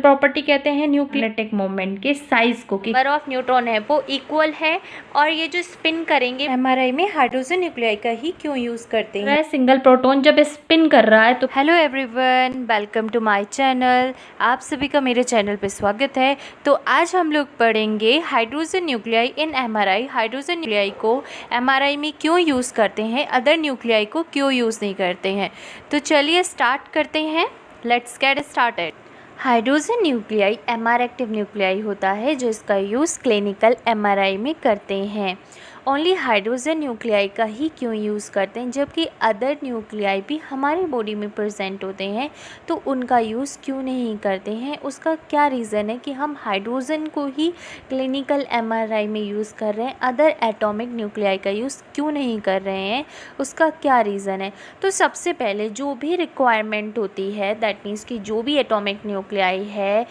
Property कहते हैं न्यूक्लियोनेटिक moment के साइज को, कि नंबर ऑफ न्यूट्रॉन है वो इक्वल है। और ये जो स्पिन करेंगे एमआरआई में हाइड्रोजन न्यूक्लियाई का ही क्यों यूज करते हैं। सिंगल प्रोटॉन जब स्पिन कर रहा है तो hello everyone, welcome to my channel. आप सभी का मेरे चैनल पे स्वागत है। तो आज हम लोग पढ़ेंगे हाइड्रोजन न्यूक्लियाई इन एमआरआई। हाइड्रोजन न्यूक्लियाई को एमआरआई में क्यों यूज़ करते हैं, अदर न्यूक्लियाई को क्यों यूज़ नहीं करते हैं। तो चलिए स्टार्ट करते हैं। Let's get started. Hydrogen nuclei MR active nuclei होता है जो इसका यूज़ क्लिनिकल एमआरआई में करते हैं। ओनली हाइड्रोजन न्यूक्लियाई का ही क्यों यूज़ करते हैं, जबकि अदर न्यूक्लियाई भी हमारी बॉडी में प्रेजेंट होते हैं तो उनका यूज़ क्यों नहीं करते हैं। उसका क्या रीज़न है कि हम हाइड्रोजन को ही क्लिनिकल एमआरआई में यूज़ कर रहे हैं, अदर एटॉमिक न्यूक्लियाई का यूज़ क्यों नहीं कर रहे हैं, उसका क्या रीज़न है। तो सबसे पहले जो भी रिक्वायरमेंट होती है, दैट मीन्स कि जो भी एटॉमिक न्यूक्लियाई है,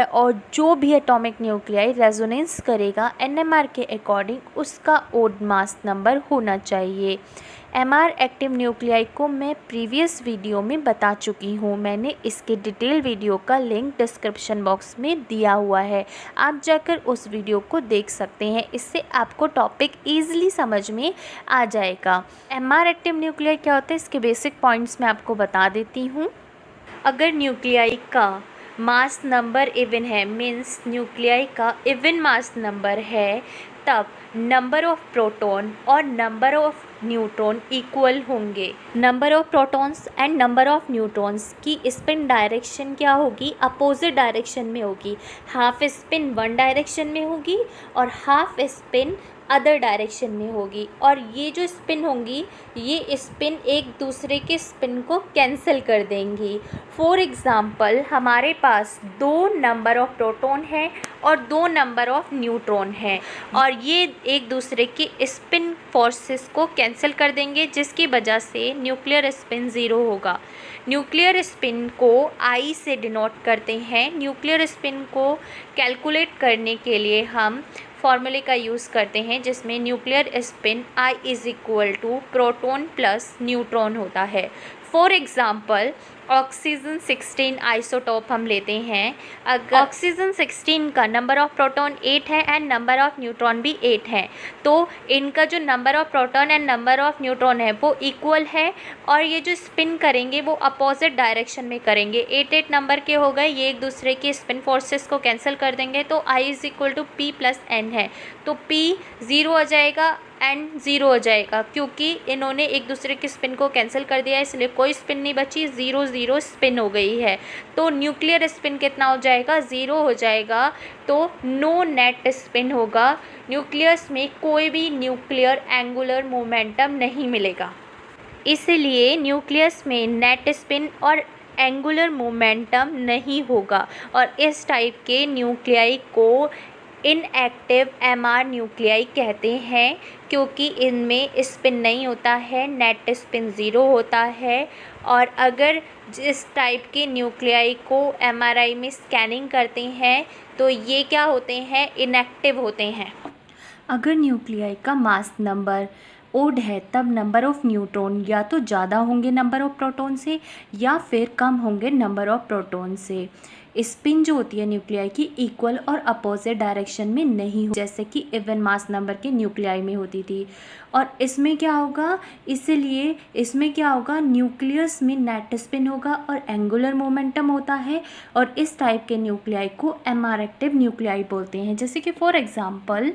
और जो भी एटॉमिक न्यूक्लियाई रेजोनेंस करेगा एनएमआर के अकॉर्डिंग, उसका ओड मास नंबर होना चाहिए। एमआर एक्टिव न्यूक्लियाई को मैं प्रीवियस वीडियो में बता चुकी हूँ। मैंने इसके डिटेल वीडियो का लिंक डिस्क्रिप्शन बॉक्स में दिया हुआ है, आप जाकर उस वीडियो को देख सकते हैं। इससे आपको टॉपिक ईजिली समझ में आ जाएगा। एमआर एक्टिव न्यूक्लियाई क्या होता है, इसके बेसिक पॉइंट्स मैं आपको बता देती हूँ। अगर न्यूक्लियाई का मास नंबर इवन है, मीन्स न्यूक्लियाई का इवन मास नंबर है, तब नंबर ऑफ प्रोटॉन और नंबर ऑफ न्यूट्रॉन इक्वल होंगे। Number of protons and number of neutrons की स्पिन डायरेक्शन क्या होगी, अपोजिट डायरेक्शन में होगी। हाफ स्पिन वन डायरेक्शन में होगी और हाफ स्पिन अदर डायरेक्शन में होगी। और ये जो स्पिन होंगी, ये स्पिन एक दूसरे के स्पिन को कैंसिल कर देंगी। फॉर एग्ज़ाम्पल, हमारे पास 2 नंबर ऑफ प्रोटॉन है और 2 नंबर ऑफ न्यूट्रॉन है, और ये एक दूसरे की स्पिन फोर्सेस को कैंसिल कर देंगे, जिसकी वजह से न्यूक्लियर स्पिन ज़ीरो होगा। न्यूक्लियर स्पिन को आई से डिनोट करते हैं। न्यूक्लियर स्पिन को कैलकुलेट करने के लिए हम फॉर्मूले का यूज़ करते हैं, जिसमें nuclear spin I is equal to proton plus neutron होता है। फॉर एग्ज़ाम्पल, ऑक्सीजन 16 आइसोटोप हम लेते हैं। अगर ऑक्सीजन 16 का नंबर ऑफ प्रोटॉन 8 है एंड नंबर ऑफ न्यूट्रॉन भी 8 है, तो इनका जो number of proton and number of neutron है वो इक्वल है, और ये जो स्पिन करेंगे वो अपोजिट डायरेक्शन में करेंगे। 8 नंबर के हो गए, ये एक दूसरे के स्पिन फोर्सेस को कैंसिल कर देंगे, तो I is equal to P plus N है। तो P 0 हो जाएगा, एंड 0 हो जाएगा, क्योंकि इन्होंने एक दूसरे के स्पिन को कैंसिल कर दिया है, इसलिए कोई स्पिन नहीं बची, 0 0 स्पिन हो गई है। तो न्यूक्लियर स्पिन कितना हो जाएगा, 0 हो जाएगा। तो नो नेट स्पिन होगा। न्यूक्लियस में कोई भी न्यूक्लियर एंगुलर मोमेंटम नहीं मिलेगा, इसलिए न्यूक्लियस में नेट स्पिन और एंगुलर मोमेंटम नहीं होगा। और इस टाइप के न्यूक्लियाई को इनएक्टिव एमआर न्यूक्लियाई कहते हैं, क्योंकि इनमें स्पिन नहीं होता है, नेट स्पिन 0 होता है। और अगर जिस टाइप के न्यूक्लियाई को एमआरआई में स्कैनिंग करते हैं तो ये क्या होते हैं, इनएक्टिव होते हैं। अगर न्यूक्लियाई का मास नंबर ओड है, तब नंबर ऑफ़ न्यूट्रॉन या तो ज़्यादा होंगे नंबर ऑफ़ प्रोटॉन से, या फिर कम होंगे नंबर ऑफ़ प्रोटॉन से। स्पिन जो होती है न्यूक्लियाई की इक्वल और अपोजिट डायरेक्शन में नहीं हो, जैसे कि इवन मास नंबर के न्यूक्लियाई में होती थी। और इसमें क्या होगा, इसलिए इसमें क्या होगा, न्यूक्लियस में नेट स्पिन होगा और एंगुलर मोमेंटम होता है, और इस टाइप के न्यूक्लियाई को एमआर एक्टिव न्यूक्लियाई बोलते हैं। जैसे कि फॉर एग्ज़ाम्पल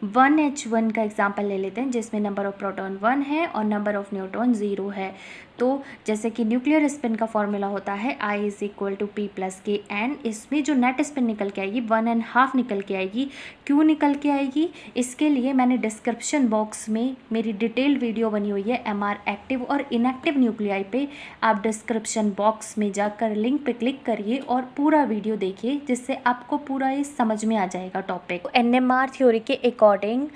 1H1 का एग्जाम्पल ले लेते हैं, जिसमें नंबर ऑफ़ प्रोटॉन 1 है और नंबर ऑफ़ न्यूट्रॉन 0 है। तो जैसे कि न्यूक्लियर स्पिन का फॉर्मूला होता है I is equal to P plus के N। इसमें जो नेट स्पिन निकल के आएगी 1.5 निकल के आएगी। क्यों निकल के आएगी, इसके लिए मैंने डिस्क्रिप्शन बॉक्स में मेरी डिटेल वीडियो बनी हुई है एमआर एक्टिव और इनएक्टिव न्यूक्लियाई पे। आप डिस्क्रिप्शन बॉक्स में जाकर लिंक पे क्लिक करिए और पूरा वीडियो देखिए, जिससे आपको पूरा ये समझ में आ जाएगा टॉपिक। एनएमआर थ्योरी के अकॉर्डिंग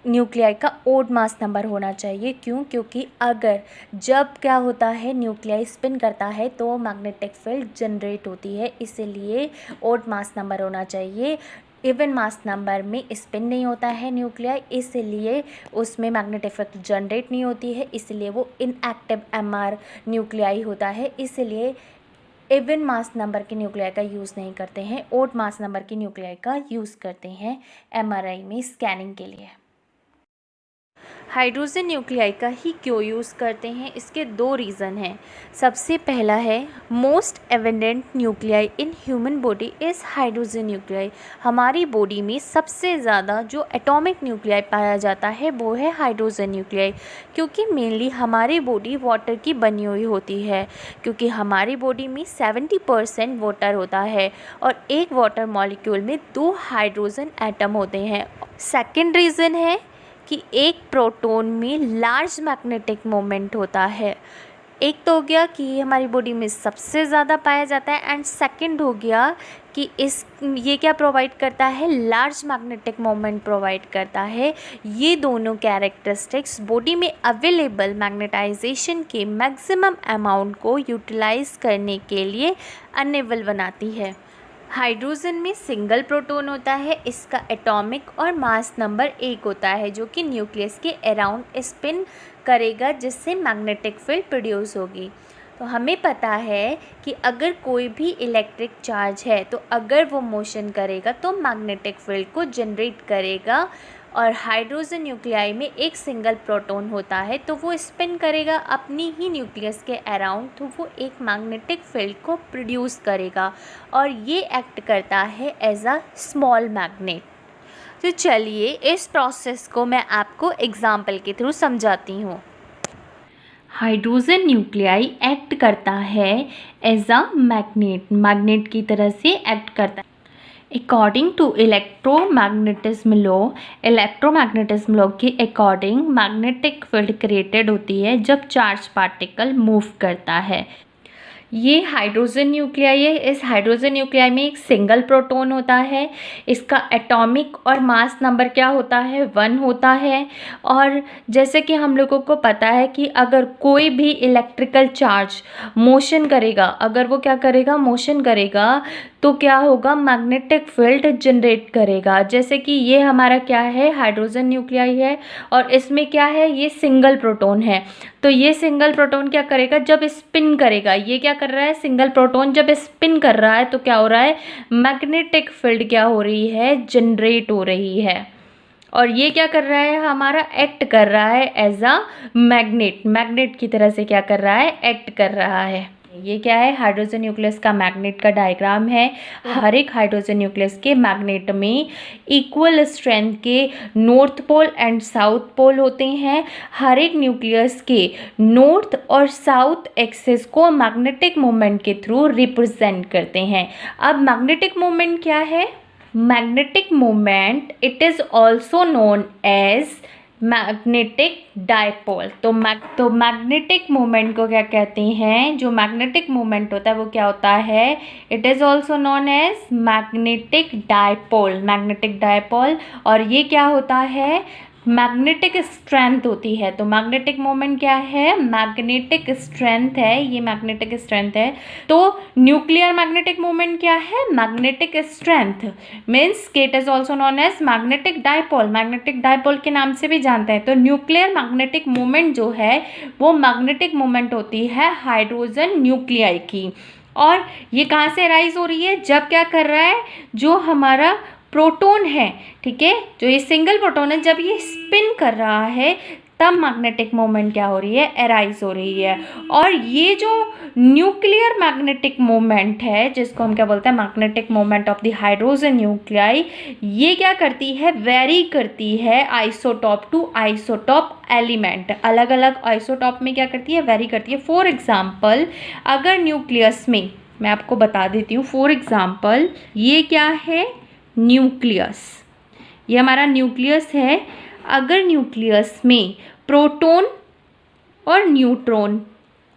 न्यूक्लियाई का ओड मास नंबर होना चाहिए। क्यों, क्योंकि अगर जब क्या होता है, न्यूक्लियाई स्पिन करता है तो मैग्नेटिक फील्ड जनरेट होती है, इसलिए ओड मास नंबर होना चाहिए। इवन मास नंबर में स्पिन नहीं होता है न्यूक्लियाई, इसलिए उसमें मैग्नेटिक इफेक्ट जनरेट नहीं होती है, इसलिए वो इनएक्टिव एमआर न्यूक्लियाई होता है। इसलिए इवन मास नंबर के न्यूक्लियाई का यूज़ नहीं करते हैं, ओड मास नंबर के न्यूक्लियाई का यूज़ करते हैं एमआरआई में स्कैनिंग के लिए। हाइड्रोजन न्यूक्लियाई का ही क्यों यूज़ करते हैं, इसके दो रीज़न हैं। सबसे पहला है most evident nuclei in human body is hydrogen nuclei. हमारी बॉडी में सबसे ज़्यादा जो एटॉमिक न्यूक्लियाई पाया जाता है वो है हाइड्रोजन न्यूक्लियाई, क्योंकि मेनली हमारी बॉडी वाटर की बनी हुई होती है, क्योंकि हमारी बॉडी में 70% वाटर होता है और एक वाटर मॉलिक्यूल में 2 हाइड्रोजन एटम होते हैं। सेकेंड रीज़न है कि एक प्रोटॉन में लार्ज मैग्नेटिक मोमेंट होता है। एक तो हो गया कि ये हमारी बॉडी में सबसे ज़्यादा पाया जाता है, एंड सेकंड हो गया कि ये क्या प्रोवाइड करता है, लार्ज मैग्नेटिक मोमेंट प्रोवाइड करता है। ये दोनों कैरेक्टरिस्टिक्स बॉडी में अवेलेबल मैग्नेटाइजेशन के मैक्सिमम अमाउंट को यूटिलाइज करने के लिए अनेबल बनाती है। हाइड्रोजन में सिंगल प्रोटॉन होता है, इसका एटॉमिक और मास नंबर 1 होता है, जो कि न्यूक्लियस के अराउंड स्पिन करेगा, जिससे मैग्नेटिक फील्ड प्रोड्यूस होगी। तो हमें पता है कि अगर कोई भी इलेक्ट्रिक चार्ज है तो अगर वो मोशन करेगा तो मैग्नेटिक फील्ड को जनरेट करेगा, और हाइड्रोजन न्यूक्लियाई में एक सिंगल प्रोटॉन होता है तो वो स्पिन करेगा अपनी ही न्यूक्लियस के अराउंड, तो वो एक मैग्नेटिक फील्ड को प्रोड्यूस करेगा और ये एक्ट करता है एज अ स्मॉल मैग्नेट। तो चलिए इस प्रोसेस को मैं आपको एग्जाम्पल के थ्रू समझाती हूँ। हाइड्रोजन न्यूक्लियाई एक्ट करता है एज अ मैग्नेट की तरह से एक्ट करता है। अकॉर्डिंग टू इलेक्ट्रोमैग्नेटिज्म लॉ के अकॉर्डिंग मैग्नेटिक फील्ड क्रिएटेड होती है जब चार्ज पार्टिकल मूव करता है। ये हाइड्रोजन न्यूक्लियाई है। इस हाइड्रोजन न्यूक्लियाई में एक सिंगल प्रोटॉन होता है, इसका एटॉमिक और मास नंबर क्या होता है, 1 होता है। और जैसे कि हम लोगों को पता है कि अगर कोई भी इलेक्ट्रिकल चार्ज मोशन करेगा, अगर वो क्या करेगा, मोशन करेगा, तो क्या होगा, मैग्नेटिक फील्ड जनरेट करेगा। जैसे कि ये हमारा क्या है, हाइड्रोजन न्यूक्लियाई है और इसमें क्या है, ये सिंगल प्रोटॉन है। तो ये सिंगल प्रोटॉन क्या करेगा, जब स्पिन करेगा, ये क्या कर रहा है, सिंगल प्रोटॉन जब स्पिन कर रहा है तो क्या हो रहा है, मैग्नेटिक फील्ड क्या हो रही है, जनरेट हो रही है। और ये क्या कर रहा है, हमारा एक्ट कर रहा है एज अ मैग्नेट की तरह से क्या कर रहा है, एक्ट कर रहा है। ये क्या है, हाइड्रोजन न्यूक्लियस का मैग्नेट का डायग्राम है। हर एक हाइड्रोजन न्यूक्लियस के मैग्नेट में इक्वल स्ट्रेंथ के north pole and south pole होते हैं। हर एक न्यूक्लियस के नॉर्थ और साउथ एक्सिस को मैग्नेटिक मोमेंट के थ्रू रिप्रेजेंट करते हैं। अब मैग्नेटिक मोमेंट क्या है, magnetic moment it is also known as magnetic dipole. तो मैग्नेटिक मोमेंट को क्या कहते हैं, जो मैग्नेटिक मोमेंट होता है वो क्या होता है, it is also known as magnetic dipole. और ये क्या होता है, मैग्नेटिक स्ट्रेंथ होती है। तो मैग्नेटिक मोमेंट क्या है, मैग्नेटिक स्ट्रेंथ है, ये मैग्नेटिक स्ट्रेंथ है। तो न्यूक्लियर मैग्नेटिक मोमेंट क्या है, magnetic strength, means it is also known as magnetic dipole के नाम से भी जानते हैं। तो न्यूक्लियर मैग्नेटिक मोमेंट जो है वो मैग्नेटिक मोमेंट होती है हाइड्रोजन न्यूक्लियाई की। और ये कहाँ से राइज हो रही है, जब क्या कर रहा है, जो हमारा प्रोटॉन है, ठीक है, जो ये सिंगल प्रोटॉन है, जब ये स्पिन कर रहा है तब मैग्नेटिक मोमेंट क्या हो रही है, अराइज हो रही है। और ये जो न्यूक्लियर मैग्नेटिक मोमेंट है, जिसको हम क्या बोलते हैं, magnetic moment of the hydrogen nuclei, ये क्या करती है, वेरी करती है आइसोटॉप टू आइसोटॉप एलिमेंट। अलग अलग आइसोटॉप में क्या करती है, वेरी करती है। फॉर एग्जाम्पल, अगर न्यूक्लियस में, मैं आपको बता देती हूँ, फॉर एग्जाम्पल ये क्या है, न्यूक्लियस, ये हमारा न्यूक्लियस है। अगर न्यूक्लियस में प्रोटॉन और न्यूट्रॉन,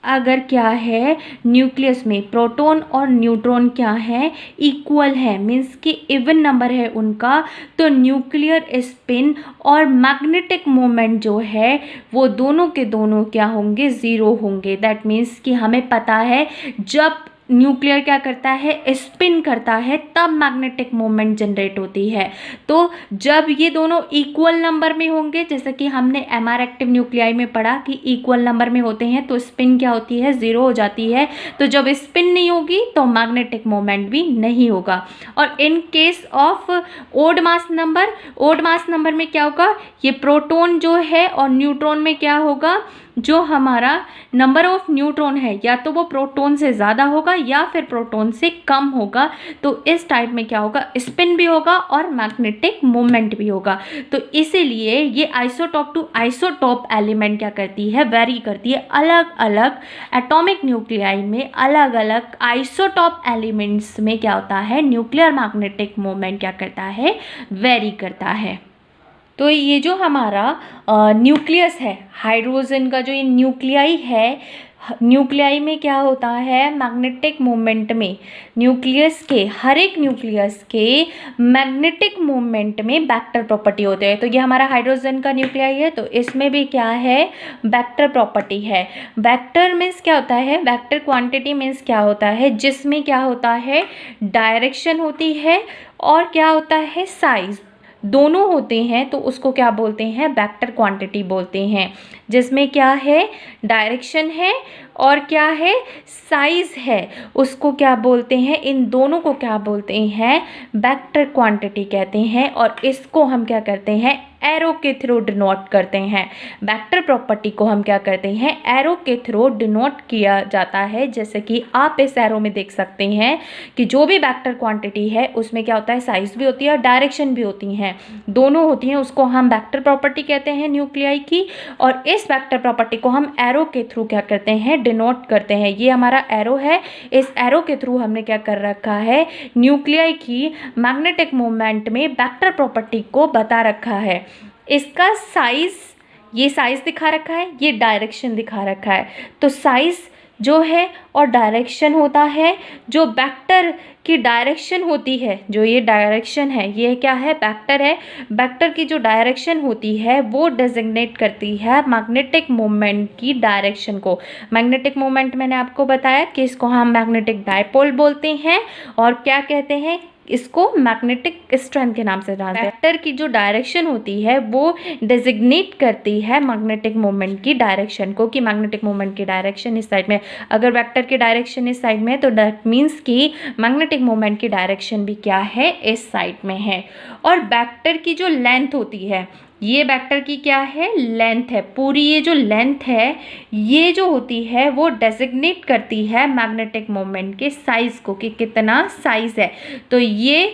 अगर क्या है, न्यूक्लियस में प्रोटॉन और न्यूट्रॉन क्या है, इक्वल है, मीन्स कि इवन नंबर है उनका, तो न्यूक्लियर स्पिन और मैग्नेटिक मोमेंट जो है वो दोनों के दोनों क्या होंगे, ज़ीरो होंगे। दैट मीन्स कि हमें पता है जब न्यूक्लियर क्या करता है, स्पिन करता है, तब मैग्नेटिक मोमेंट जनरेट होती है। तो जब ये दोनों इक्वल नंबर में होंगे, जैसे कि हमने एमआर एक्टिव न्यूक्लियाई में पढ़ा कि इक्वल नंबर में होते हैं तो स्पिन क्या होती है, 0 हो जाती है। तो जब स्पिन नहीं होगी तो मैग्नेटिक मोमेंट भी नहीं होगा। और in case of odd mass number में क्या होगा, ये प्रोटॉन जो है और न्यूट्रॉन में क्या होगा, जो हमारा नंबर ऑफ न्यूट्रॉन है या तो वो प्रोटॉन से ज़्यादा होगा या फिर प्रोटॉन से कम होगा। तो इस टाइप में क्या होगा, स्पिन भी होगा और मैग्नेटिक मोमेंट भी होगा। तो इसीलिए ये आइसोटॉप टू आइसोटॉप एलिमेंट क्या करती है, वेरी करती है। अलग अलग एटॉमिक न्यूक्लियाई में अलग अलग आइसोटॉप एलिमेंट्स में क्या होता है, न्यूक्लियर मैग्नेटिक मोमेंट क्या करता है, वेरी करता है। तो ये जो हमारा न्यूक्लियस है, हाइड्रोजन का जो ये न्यूक्लियाई है, न्यूक्लियाई में क्या होता है, मैग्नेटिक मोमेंट में न्यूक्लियस के, हर एक न्यूक्लियस के मैग्नेटिक मोमेंट में वेक्टर प्रॉपर्टी होते हैं। तो ये हमारा हाइड्रोजन का न्यूक्लियाई है, तो इसमें भी क्या है, वेक्टर प्रॉपर्टी है। वेक्टर मीन्स क्या होता है, वेक्टर क्वांटिटी मीन्स क्या होता है, जिसमें क्या होता है, डायरेक्शन होती है और क्या होता है, साइज, दोनों होते हैं। तो उसको क्या बोलते हैं, वेक्टर क्वांटिटी बोलते हैं, जिसमें क्या है, डायरेक्शन है और क्या है, साइज है, उसको क्या बोलते हैं, इन दोनों को क्या बोलते हैं, वेक्टर क्वांटिटी कहते हैं। और इसको हम क्या करते हैं, एरो के थ्रू डिनोट करते हैं। वेक्टर प्रॉपर्टी को हम क्या करते हैं, एरो के थ्रू डिनोट किया जाता है। जैसे कि आप इस एरो में देख सकते हैं कि जो भी वेक्टर क्वांटिटी है उसमें क्या होता है, साइज भी होती है और डायरेक्शन भी होती हैं, दोनों होती हैं। उसको हम वेक्टर प्रॉपर्टी कहते हैं न्यूक्लियाई की। और इस वेक्टर प्रॉपर्टी को हम एरो के थ्रू क्या करते हैं, डिनोट करते हैं। ये हमारा एरो है, इस एरो के थ्रू हमने क्या कर रखा है, न्यूक्लियाई की मैग्नेटिक मोमेंट में वेक्टर प्रॉपर्टी को बता रखा है। इसका साइज, ये साइज दिखा रखा है, ये डायरेक्शन दिखा रखा है। तो साइज जो है और डायरेक्शन होता है, जो वेक्टर की डायरेक्शन होती है, जो ये डायरेक्शन है ये क्या है, वेक्टर है। वेक्टर की जो डायरेक्शन होती है वो डेजिग्नेट करती है मैग्नेटिक मोमेंट की डायरेक्शन को। मैग्नेटिक मोमेंट मैंने आपको बताया कि इसको हम मैग्नेटिक डायपोल बोलते हैं और क्या कहते हैं, इसको मैग्नेटिक स्ट्रेंथ के नाम से जानते हैं। वेक्टर की जो डायरेक्शन होती है वो डेजिग्नेट करती है मैग्नेटिक मोमेंट की डायरेक्शन को, कि मैग्नेटिक मोमेंट की डायरेक्शन इस साइड में। अगर वेक्टर की डायरेक्शन इस साइड में है तो दैट मीन्स कि मैग्नेटिक मोमेंट की डायरेक्शन भी क्या है, इस साइड में है। और वेक्टर की जो लेंथ होती है, ये वेक्टर की क्या है, लेंथ है। पूरी ये जो लेंथ है ये जो होती है वो डेजिग्नेट करती है मैग्नेटिक मोमेंट के साइज को, कि कितना साइज है। तो ये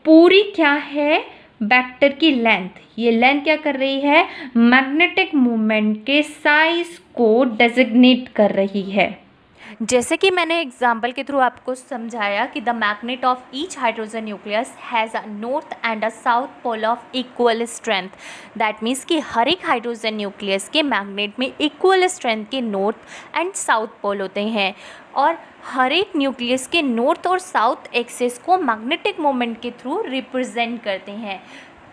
पूरी क्या है, वेक्टर की लेंथ, ये लेंथ क्या कर रही है, मैग्नेटिक मोमेंट के साइज को डेजिग्नेट कर रही है। जैसे कि मैंने एग्जाम्पल के थ्रू आपको समझाया कि the magnet of each hydrogen nucleus has a north and a south pole of equal strength. That means कि हर एक हाइड्रोजन न्यूक्लियस के मैग्नेट में इक्वल स्ट्रेंथ के नॉर्थ एंड साउथ पोल होते हैं। और हर एक न्यूक्लियस के नॉर्थ और साउथ एक्सिस को मैग्नेटिक मोमेंट के थ्रू रिप्रेजेंट करते हैं।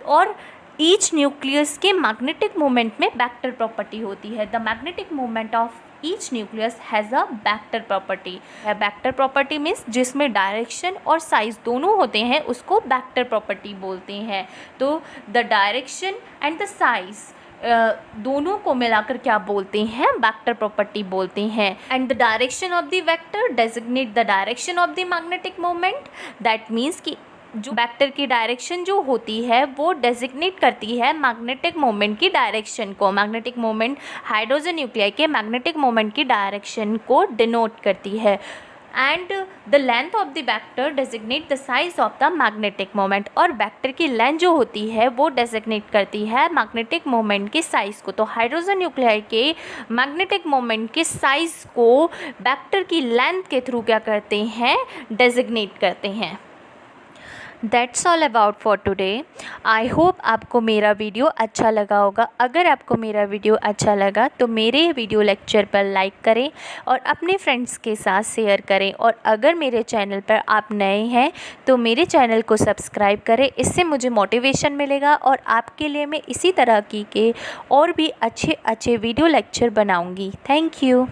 और ईच न्यूक्लियस के मैग्नेटिक मोमेंट में वेक्टर प्रॉपर्टी होती है। The magnetic moment of each nucleus has a vector property. Vector property means जिसमें डायरेक्शन और साइज दोनों होते हैं उसको वेक्टर प्रॉपर्टी बोलते हैं। तो the direction and the size दोनों को मिलाकर क्या बोलते हैं, वेक्टर प्रॉपर्टी बोलते हैं। And the direction of the vector designate the direction of the magnetic moment. That means कि जो वेक्टर की डायरेक्शन जो होती है वो डेजिग्नेट करती है मैग्नेटिक मोमेंट की डायरेक्शन को। मैग्नेटिक मोमेंट हाइड्रोजन न्यूक्लियाई के मैग्नेटिक मोमेंट की डायरेक्शन को डिनोट करती है। And the length of the vector designate the size of the magnetic moment. और वेक्टर की लेंथ जो होती है वो डेजिग्नेट करती है मैग्नेटिक मोमेंट के साइज को। तो हाइड्रोजन न्यूक्लियाई के मैग्नेटिक मोमेंट के साइज को वेक्टर की लेंथ के थ्रू क्या करते हैं, डेजिग्नेट करते हैं। That's all about for today. I hope आपको मेरा वीडियो अच्छा लगा होगा। अगर आपको मेरा वीडियो अच्छा लगा तो मेरे वीडियो लेक्चर पर लाइक करें और अपने फ्रेंड्स के साथ शेयर करें। और अगर मेरे चैनल पर आप नए हैं तो मेरे चैनल को सब्सक्राइब करें, इससे मुझे मोटिवेशन मिलेगा और आपके लिए मैं इसी तरह के और भी अच्छे वीडियो लेक्चर बनाऊंगी। Thank you.